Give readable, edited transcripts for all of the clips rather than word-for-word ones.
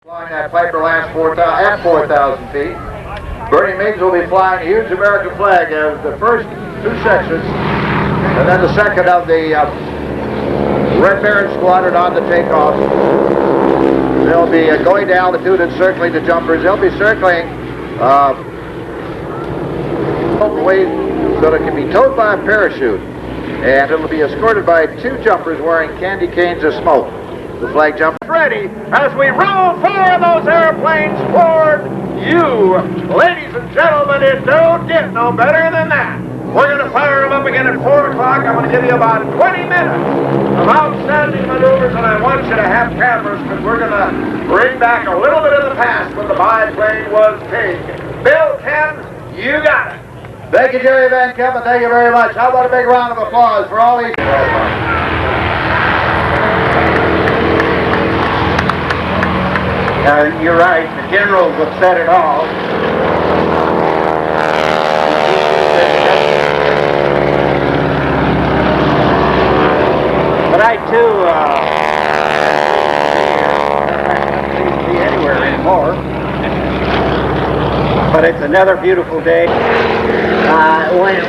Flying that Piper Lance at 4,000 feet. Bernie Miggs will be flying a huge American flag as the first two sections, and then the second of the Red Baron squadron on the takeoff. They'll be going to altitude and circling the jumpers. They'll be circling hopefully so that it can be towed by a parachute, and it'll be escorted by two jumpers wearing candy canes of smoke. The flag jump ready as we roll four of those airplanes toward you. Ladies and gentlemen, it don't get no better than that. We're going to fire them up again at 4 o'clock. I'm going to give you about 20 minutes of outstanding maneuvers, and I want you to have cameras because we're going to bring back a little bit of the past when the biplane was taken. Bill, Ken, you got it. Thank you, Jerry Van Kempen. Thank you very much. How about a big round of applause for all these... You're right, the generals have said it all. But I too, can't see anywhere anymore. But it's another beautiful day.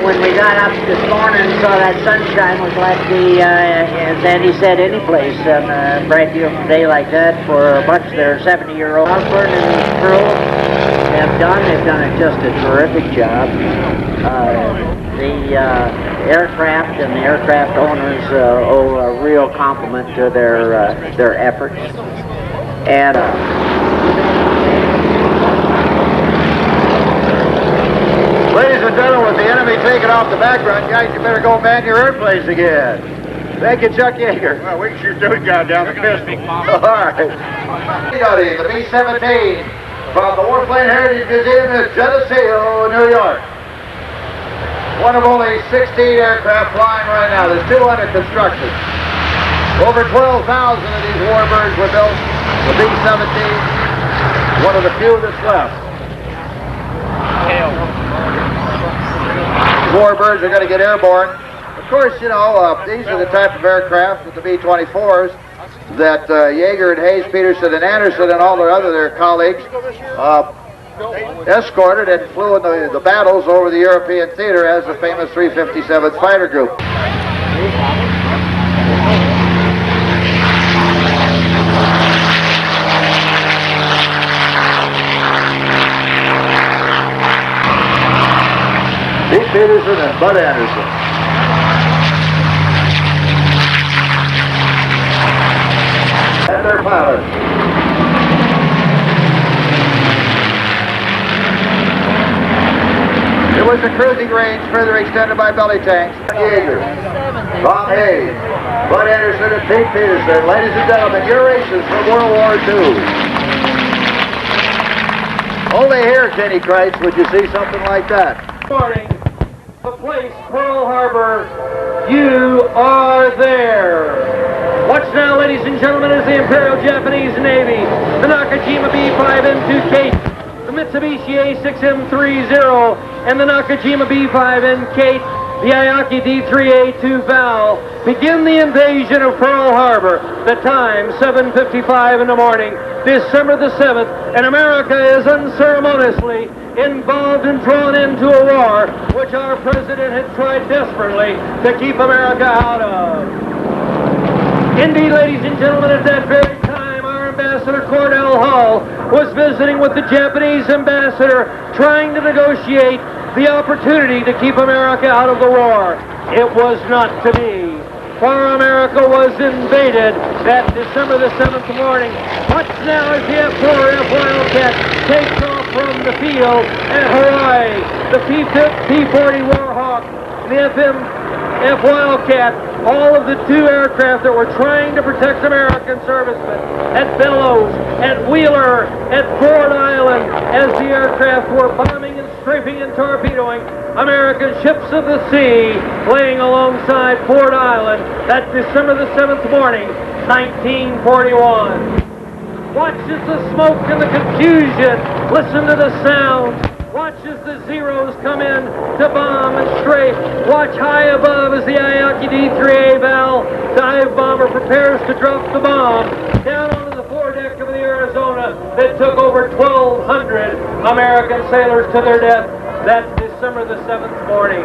When we got up this morning and saw that sunshine, was like as Andy said, any place on a bright beautiful day like that for a bunch of their 70-year-old Osborne and his crew they've done just a terrific job. The aircraft and the aircraft owners owe a real compliment to their efforts. And ladies and gentlemen, with the enemy taking off the background, guys, you better go man your airplanes again. Thank you, Chuck Yeager. Well, we can shoot those guys down the pistol. All right. Fuddy Duddy, the B-17 from the Warplane Heritage Museum in Geneseo, New York. One of only 16 aircraft flying right now. There's 2 under construction. Over 12,000 of these warbirds were built. The B-17, one of the few that's left. Warbirds are going to get airborne. Of course, you know, these are the type of aircraft with the B-24s that Yeager and Hayes, Peterson and Anderson and all their colleagues escorted and flew in the battles over the European theater as the famous 357th Fighter Group. Pete Peterson and Bud Anderson. And their pilots. It was a cruising range further extended by belly tanks. Yeager, Tom Hayes, Bud Anderson, and Pete Peterson. Ladies and gentlemen, your aces from World War II. Only here, Kenny Christ, would you see something like that. Morning. The place, Pearl Harbor, you are there. Watch now, ladies and gentlemen, as the Imperial Japanese Navy, the Nakajima B5M2 Kate, the Mitsubishi A6M30, and the Nakajima B5N Kate, the Ayaki D3A2 Val, begin the invasion of Pearl Harbor. The time, 7:55 in the morning, December the 7th, and America is unceremoniously involved and drawn into a war which our president had tried desperately to keep America out of. Indeed, ladies and gentlemen, at that very time, our Ambassador Cordell Hull was visiting with the Japanese ambassador, trying to negotiate the opportunity to keep America out of the war. It was not to be. For America was invaded that December the 7th morning. Watch now as the F-4U Wildcat takes off from the field at Hawaii. The P-40 Warhawk, the F Wildcat, all of the 2 aircraft that were trying to protect American servicemen at Bellows, at Wheeler, at Ford Island, as the aircraft were bombing and strafing and torpedoing American ships of the sea, laying alongside Ford Island that December the 7th morning, 1941. Watch as the smoke and the confusion, listen to the sound. Watch as the Zeros come in to bomb and strafe. Watch high above as the Ayaki D3A Val dive bomber prepares to drop the bomb down onto the foredeck wreck of the Arizona that took over 1,200 American sailors to their death that December the 7th morning.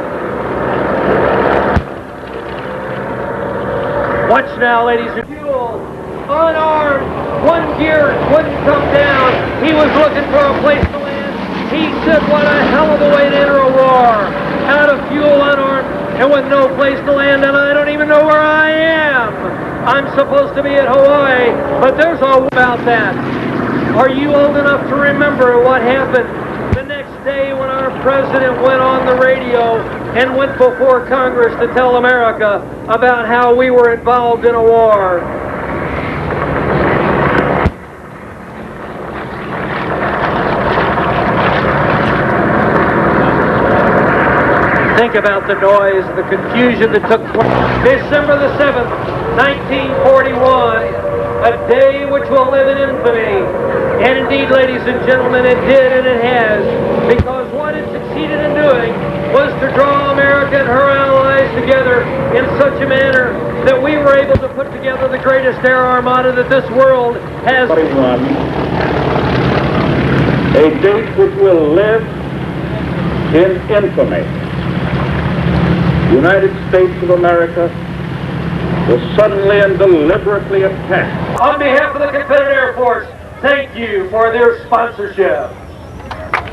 Watch now, ladies and gentlemen. Unarmed, one gear wouldn't come down. He was looking for a place to land. He said, what a hell of a way to enter a war. Out of fuel, unarmed, and with no place to land, and I don't even know where I am. I'm supposed to be at Hawaii, but there's all about that. Are you old enough to remember what happened the next day when our president went on the radio and went before Congress to tell America about how we were involved in a war? Think about the noise, the confusion that took place. December the 7th, 1941, a day which will live in infamy. And indeed, ladies and gentlemen, it did and it has, because what it succeeded in doing was to draw America and her allies together in such a manner that we were able to put together the greatest air armada that this world has. A date which will live in infamy. The United States of America was suddenly and deliberately attacked. On behalf of the Confederate Air Force, thank you for their sponsorship.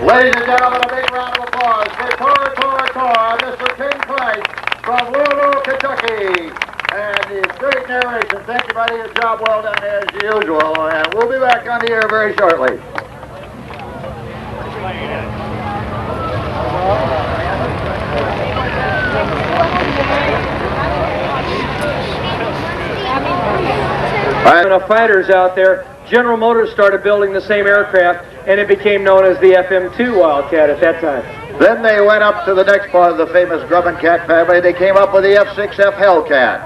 Ladies and gentlemen, a big round of applause for Mr. King Price from Louisville, Kentucky. And his great narration. Thank you, buddy. Your job well done as usual. And we'll be back on the air very shortly. Enough fighters out there, General Motors started building the same aircraft, and it became known as the FM2 Wildcat at that time. Then they went up to the next part of the famous Grumman Cat family. They came up with the F6F Hellcat.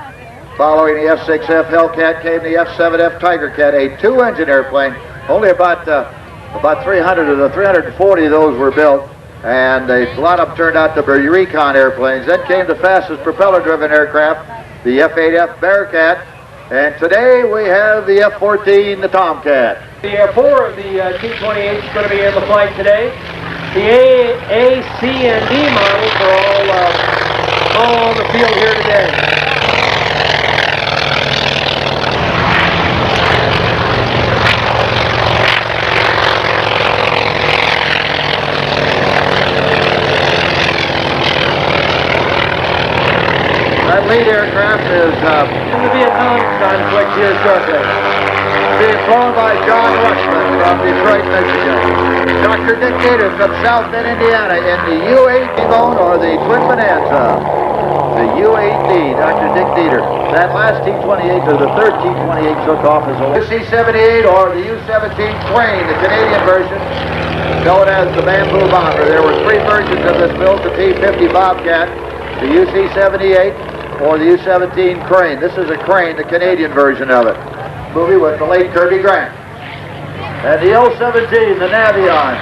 Following the F6F Hellcat came the F7F Tiger Cat, a two-engine airplane. Only about 300 of the 340 of those were built, and a lot of them turned out to be recon airplanes. Then came the fastest propeller-driven aircraft, the F8F Bearcat. And today we have the F-14, the Tomcat. The 4 of the T-28 is going to be in the flight today. The A, C, and D models are all on the field here today. That lead aircraft is In the Vietnam conflict here shortly. being flown by John Rushman from Detroit, Michigan. Dr. Dick Gator from South Bend, Indiana in the U-8 T-Bone or the Twin Bonanza. The U-8D, Dr. Dick Dieter. That last T-28 or the third T-28 took off as a UC-78 or the U-17 Crane, the Canadian version, known as the Bamboo Bomber. There were three versions of this built, the P-50 Bobcat, the UC-78, or the U-17 Crane. This is a Crane, the Canadian version of it. Movie with the late Kirby Grant. And the L-17, the Navion.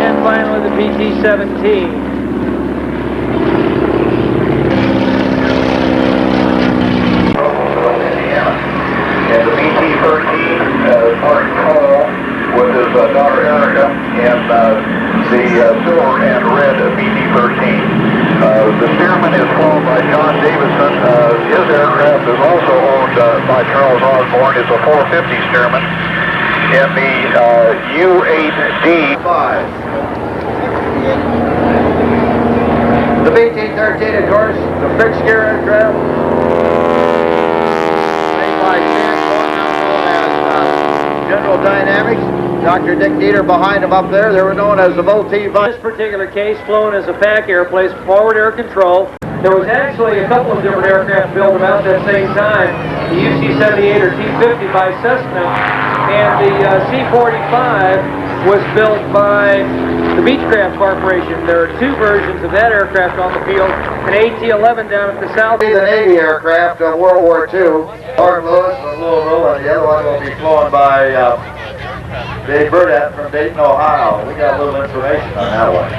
And finally the PT-17. And the PT-13, Martin Cole with his daughter Erica, and the silver and red PT-13. The Stearman is flown by John Davison. His aircraft is also owned by Charles Osborne. It's a 450 Stearman. And the U-8D. 5. The BT-13, of course, the fixed gear aircraft. Made by Stan Thorne, now known as General Dynamics. Dr. Dick Dieter behind him up there. They were known as the Vultee. In this particular case, flown as a pack airplane, forward air control. There was actually a couple of different aircraft built about that same time. The UC-78 or T-50 by Cessna, and the C-45 was built by the Beechcraft Corporation. There are two versions of that aircraft on the field, an AT-11 down at the south. The Navy aircraft of World War II. Martin Lewis from Louisville, and the other one will be flown by Dave Burdett from Dayton, Ohio. We got a little information on that one.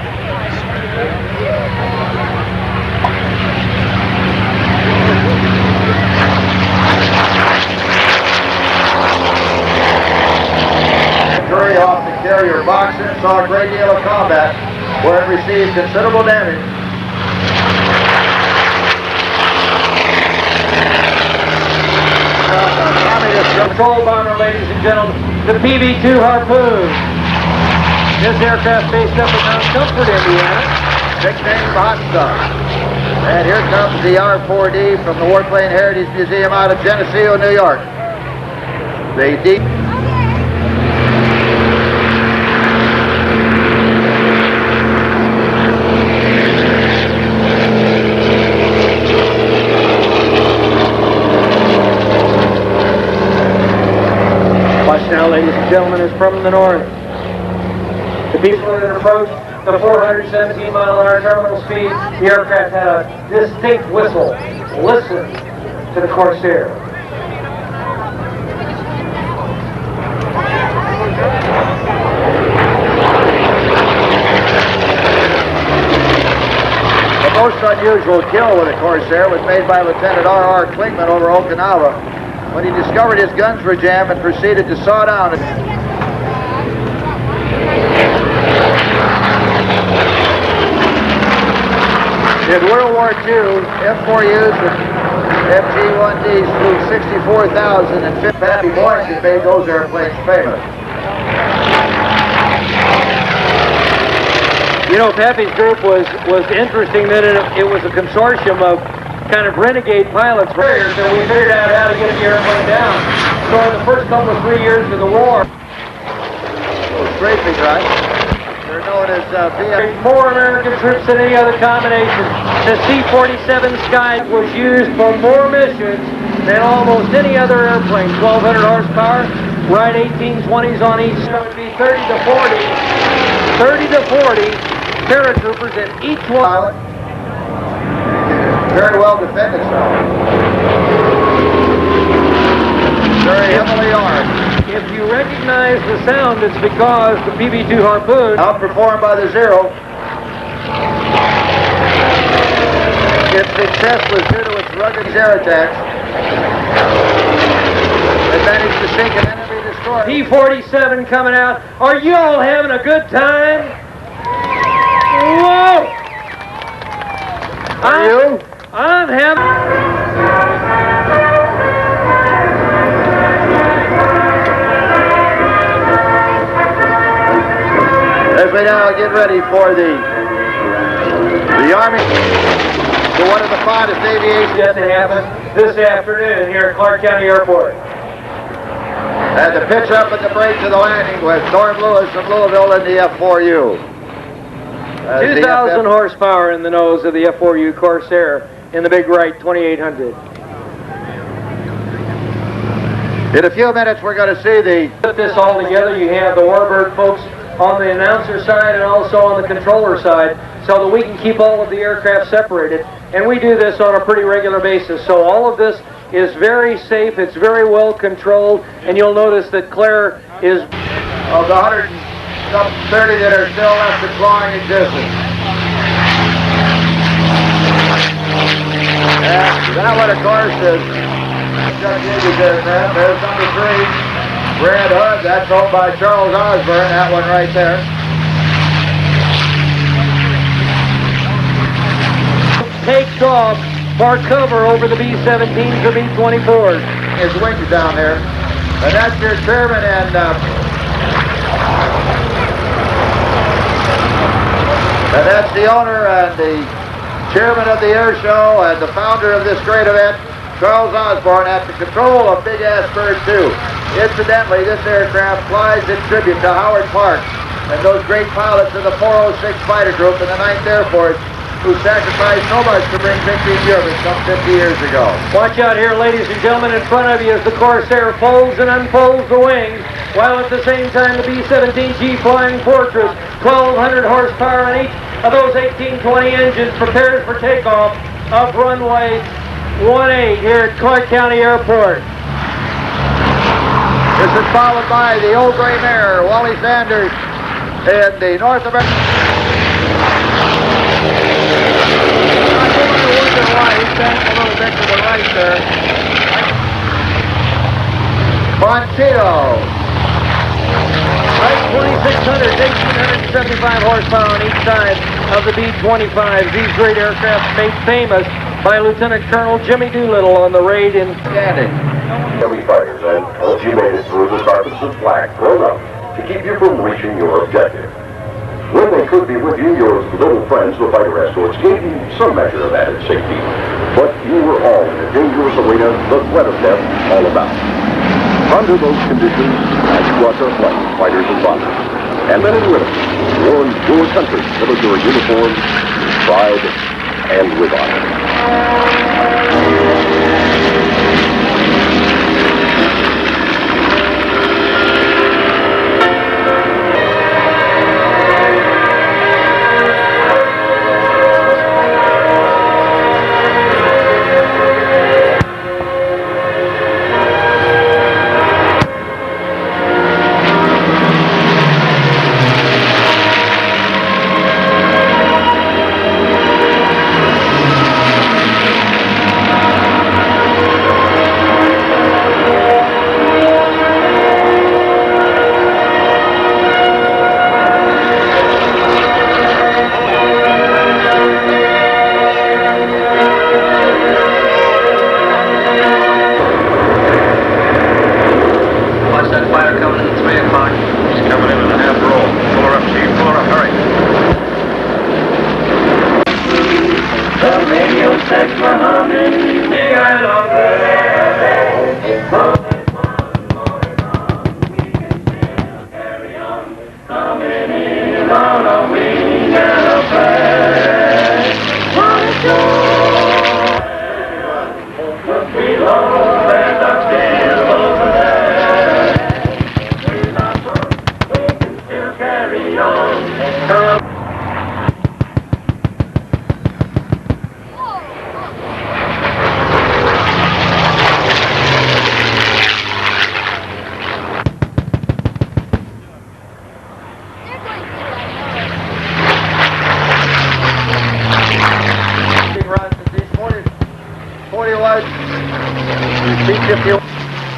carried off the carrier box and saw a great deal of combat where it received considerable damage. Control bomber, ladies and gentlemen, the PB2 Harpoon. This aircraft based up in Mount Comfort, Indiana. Nicknamed Hot Stuff. And here comes the R4D from the Warplane Heritage Museum out of Geneseo, New York. The D. Watch now, ladies and gentlemen, is from the north. The people that approached the 417-mile-an-hour terminal speed, the aircraft had a distinct whistle. Listen to the Corsair. The most unusual kill with a Corsair was made by Lieutenant R.R. Klingman over Okinawa when he discovered his guns were jammed and proceeded to saw down. In World War II, F-4Us and FG-1Ds flew 64,000 and Pappy Boyington made those airplanes famous. You know, Pappy's group was interesting that it was a consortium of kind of renegade pilots, Harriers, and we figured out how to get the airplane down. So in the first couple of 3 years of the war, Those strafing, right? They're known as more American troops than any other combination. The C-47 Sky was used for more missions than almost any other airplane. 1,200 horsepower, right 1820s on each. So it would be 30 to 40 paratroopers in each one. Very well defended, sir. Very heavily armed. If you recognize the sound, it's because the PB2 Harpoon Outperformed by the Zero. Its success was due to its rugged air attacks. They managed to sink an enemy destroyer. P-47 coming out. Are you all having a good time? Whoa! Are you? I'm having... As we now get ready for the Army for one of the finest aviation Yet to happen this afternoon here at Clark County Airport. and the pitch up at the break to the landing with Norm Lewis from Louisville in the F-4U. 2,000 horsepower in the nose of the F-4U Corsair in the big right 2800. In a few minutes we're going to see the... Put this all together, you have the Warbird folks on the announcer side and also on the controller side so that we can keep all of the aircraft separated. And we do this on a pretty regular basis. So all of this is very safe, it's very well controlled, and you'll notice that Claire is... Of the 130 that are still left in flying existence. And that one, of course, is Chuck Yeager aircraft. There's number 3, Red Hood. That's owned by Charles Osborne, that one right there. Takes off for cover over the B-17s or B-24s. His wings down there. And that's your chairman and that's the owner and the chairman of the air show and the founder of this great event, Charles Osborne, at the control of Big Ass Bird 2. Incidentally, this aircraft flies in tribute to Howard Park and those great pilots of the 406 Fighter Group in the 9th Air Force who sacrificed so much to bring victory to Europe some 50 years ago. Watch out here, ladies and gentlemen, in front of you as the Corsair folds and unfolds the wings, while at the same time the B-17G Flying Fortress, 1,200 horsepower on each of those 1820 engines, prepares for takeoff of runway 18 here at Clark County Airport. This is followed by the Old Gray Mare, Wally Sanders, in the North American... Why he's back a little bit to the right there. Bonchito. Like 2600, 1,875 horsepower on each side of the B-25s. These great aircraft made famous by Lieutenant Colonel Jimmy Doolittle on the raid in Standing. Heavy fighters and hope you made it through the darkness flag thrown up to keep you from reaching your objective. When they could be with you, your little friends, the fighter escorts, gave you some measure of added safety. But you were all in a dangerous arena, the threat of death all about. Under those conditions, squads are flight, fighters and bombers, and men and women worn your country's military uniforms with pride and with honor.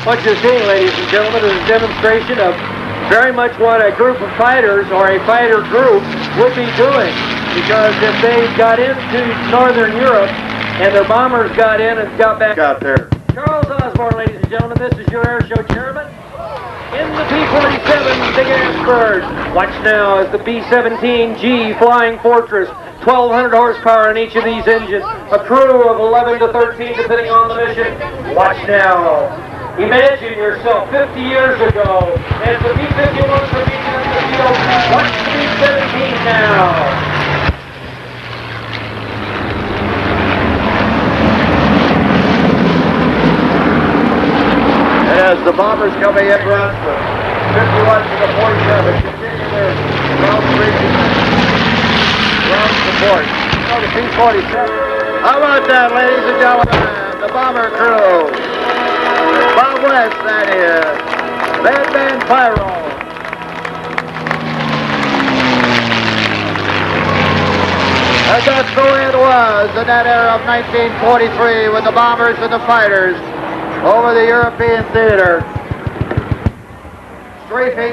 What you're seeing, ladies and gentlemen, is a demonstration of very much what a group of fighters or a fighter group would be doing. Because if they got into Northern Europe and their bombers got in and got back out there. Charles Osborne, ladies and gentlemen, this is your air show chairman. In the P-47 Big Ass Bird. Watch now as the B-17G Flying Fortress, 1,200 horsepower in each of these engines, a crew of 11 to 13 depending on the mission. Watch now. Imagine yourself 50 years ago as the B-51 from the field. Watch the B-17 now. As the bombers coming in front, the 51 to the 47 continue their ground support. Oh, the P-47. How about that, ladies and gentlemen? The bomber crew. Bob West, that is. Red Baron Biplane. And that's the way it was in that era of 1943 with the bombers and the fighters over the European theater. Strafing,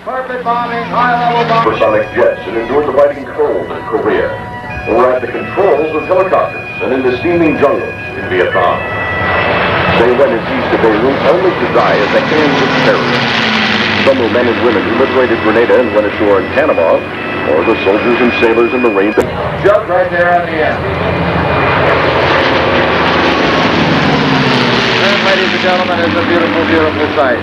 carpet bombing, high-level bombing. Supersonic jets that endured the biting cold in Korea, or at the controls of helicopters and in the steaming jungles in Vietnam. They went in peace to Beirut only to die at the hands of terrorists. Some were men and women who liberated Grenada and went ashore in Panama, or the soldiers and sailors in the rain. Jump right there on the end. That, ladies and gentlemen, is a beautiful, beautiful sight.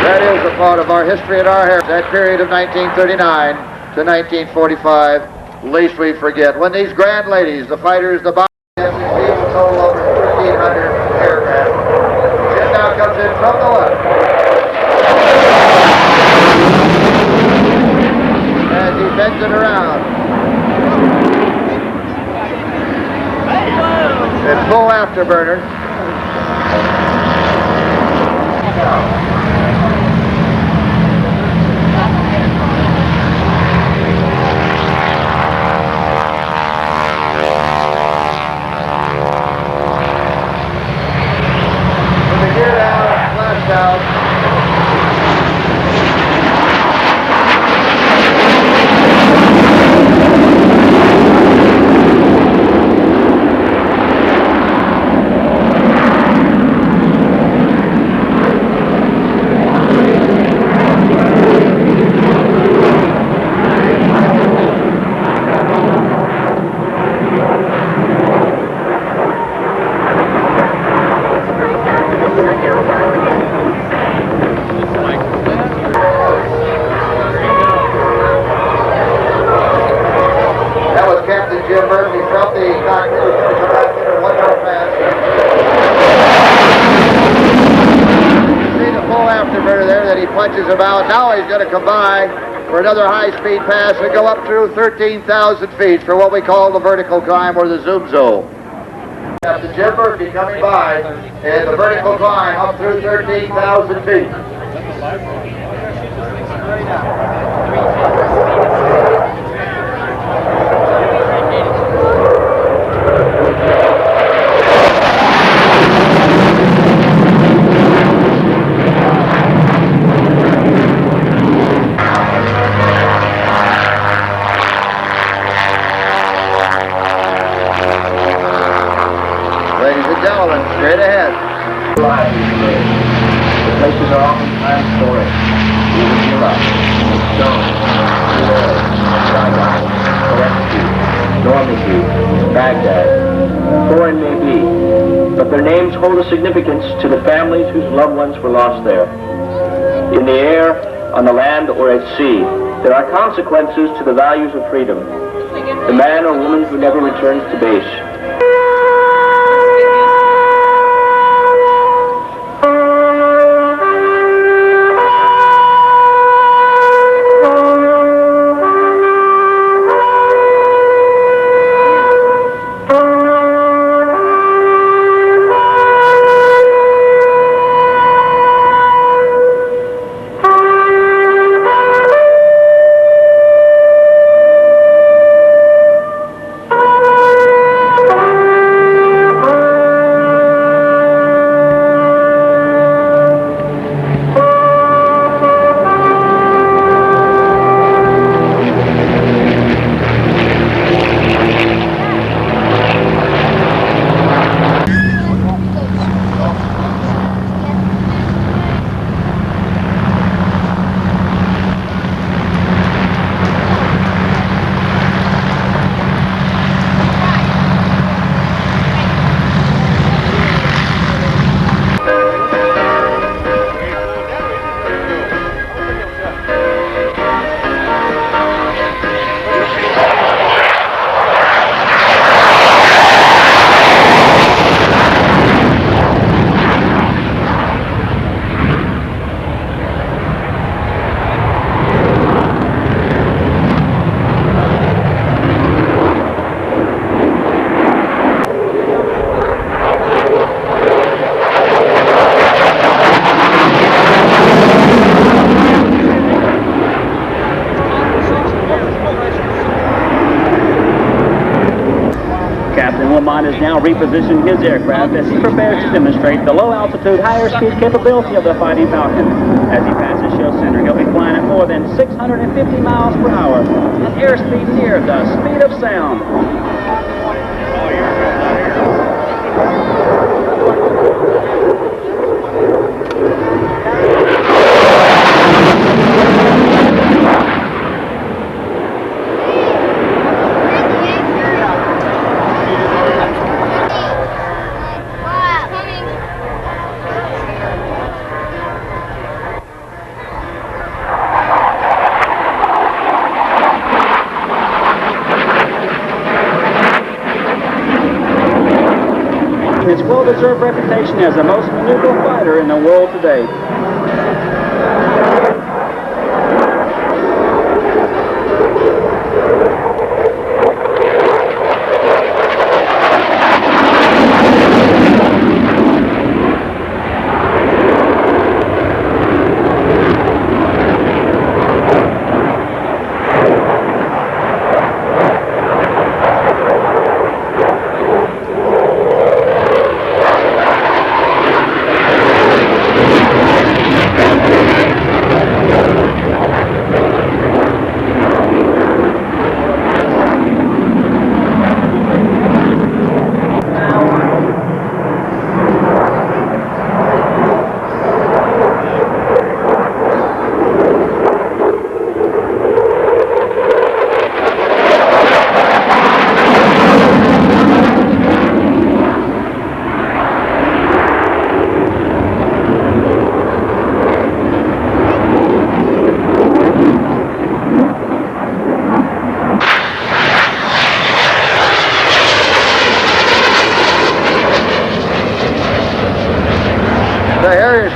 That is a part of our history and our heritage. That period of 1939 to 1945, least we forget. When these grand ladies, the fighters, the bombers, a total over 1,500 aircraft. Jim now comes in from the left. As he bends it around. It's full afterburner. With the gear down, flash out. afterburner there, then he punches him out. Now he's going to combine for another high-speed pass and go up through 13,000 feet for what we call the vertical climb or the zoom zone. Captain Jim Murphy coming by in the vertical climb up through 13,000 feet. Straight ahead. The places are oftentimes foreign. Europe, Stone, Skymaster, Normandy, Baghdad. Foreign may be, but their names hold a significance to the families whose loved ones were lost there. In the air, on the land, or at sea, there are consequences to the values of freedom. The man or woman who never returns to base. Has now repositioned his aircraft as he prepares to demonstrate the low-altitude, higher-speed capability of the Fighting Falcon. As he passes show center, he'll be flying at more than 650 miles per hour, an airspeed near the speed of sound. His well-deserved reputation as the most maneuverable fighter in the world today.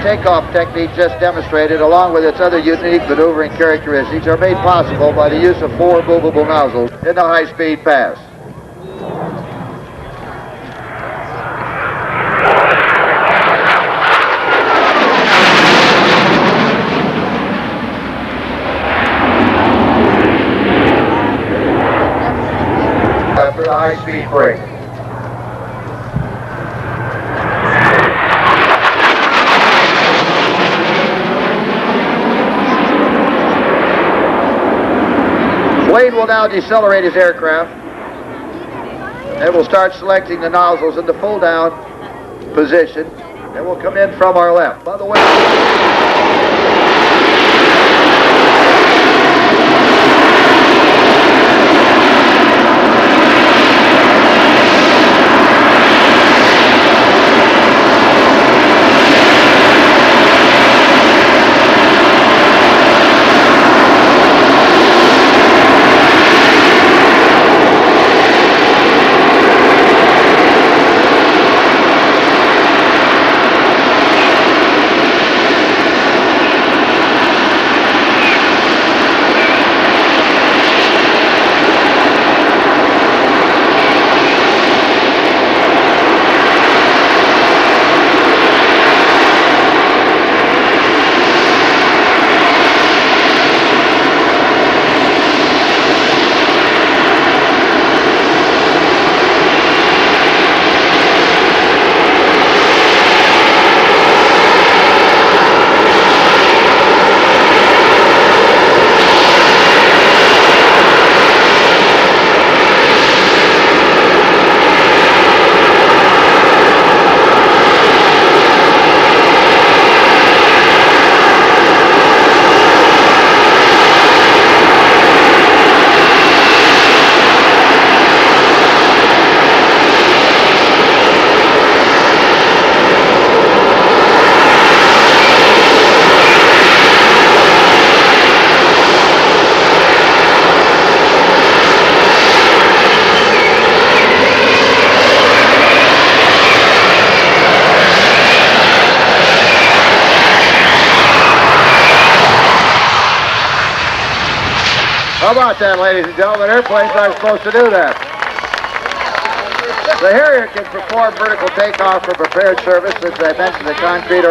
takeoff technique just demonstrated, along with its other unique maneuvering characteristics, are made possible by the use of 4 movable nozzles in the high-speed pass. For the high-speed brake. Wade will now decelerate his aircraft and we'll start selecting the nozzles in the full down position, and we'll come in from our left. By the way, how about that, ladies and gentlemen? Airplanes aren't supposed to do that. The Harrier can perform vertical takeoff for prepared service, as I mentioned, the concrete or...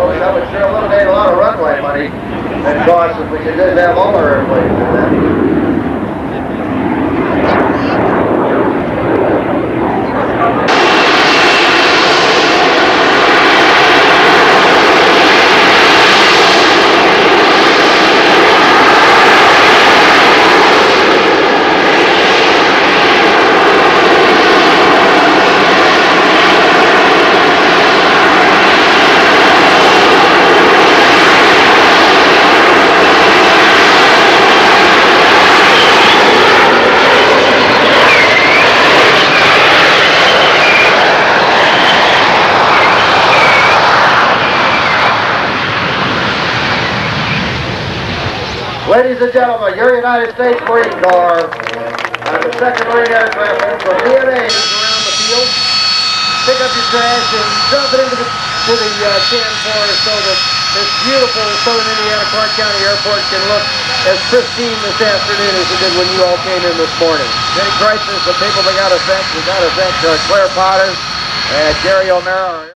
That would sure eliminate a lot of runway money and costs if we could just have all our airplanes do that. Ladies and gentlemen, your United States Marine Corps, the 2nd Marine Aircraft from B&A around the field. Pick up your trash and dump it into the can for us so that this beautiful Southern Indiana Clark County Airport can look as pristine this afternoon as it did when you all came in this morning. Many prices, the people that got us thank, Claire Potter and Gary O'Mara.